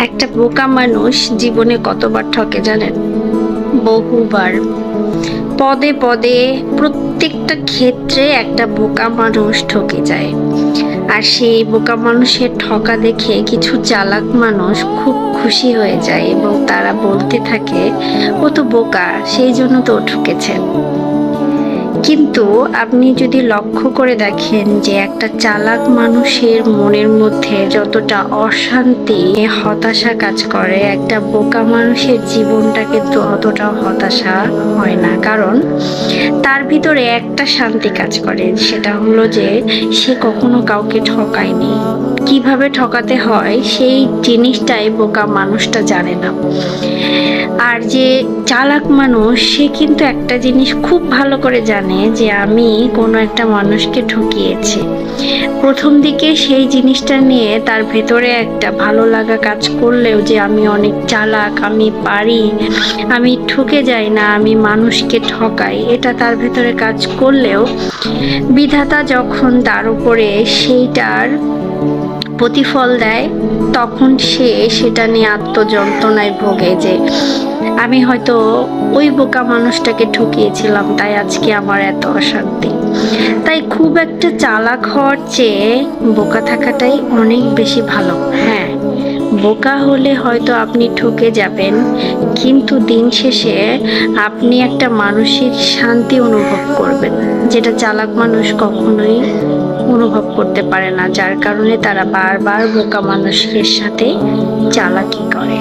একটা বোকা মানুষ জীবনে কতবার ঠকে জানেন? বহুবার। পদে পদে প্রত্যেকটা ক্ষেত্রে একটা বোকা মানুষ ঠকে যায়। আর সেই বোকা মানুষের ঠকা দেখে কিছু চালাক মানুষ খুব খুশি হয়ে যায় এবং তারা বলতে থাকে, ও তো বোকা, সেই জন্য তো ও ঠকেছেন। কিন্তু আপনি যদি লক্ষ্য করে দেখেন যে একটা চালাক মানুষের মনের মধ্যে যতটা অশান্তি, হতাশা কাজ করে, একটা বোকা মানুষের জীবনটা কিন্তু অতটা হতাশা হয় না। কারণ তার ভিতরে একটা শান্তি কাজ করে, সেটা হলো যে সে কখনো কাউকে ঠকায়নি। কিভাবে ঠকাতে হয় সেই জিনিসটাই বোকা মানুষটা জানে না। আর যে চালাক মানুষ সে কিন্তু একটা জিনিস খুব ভালো করে জানে যে আমি কোনো একটা মানুষকে ঠকিয়েছি। প্রথম দিকে সেই জিনিসটা নিয়ে তার ভেতরে একটা ভালো লাগা কাজ করলেও যে আমি অনেক চালাক, আমি পারি, আমি ঠকে যাই না, আমি মানুষকে ঠকাই, এটা তার ভেতরে কাজ করলেও বিধাতা যখন তার উপরে সেইটার প্রতিফল দেয় তখন সে সেটা নিয়ে আত্মযন্ত্রণায় ভোগে যে আমি হয়তো ওই বোকা মানুষটাকে ঠকিয়েছিলাম, তাই আজকে আমার এত অশান্তি। তাই খুব একটা চালাক হওয়ার চেয়ে বোকা থাকাটাই অনেক বেশি ভালো। হ্যাঁ, বোকা হলে হয়তো আপনি ঠকে যাবেন, কিন্তু দিন শেষে আপনি একটা মানসিক শান্তি অনুভব করবেন, যেটা চালাক মানুষ কখনোই অনুভব করতে পারে না, যার কারণে তারা বারবার বোকা মানুষের সাথে চালাকি করে।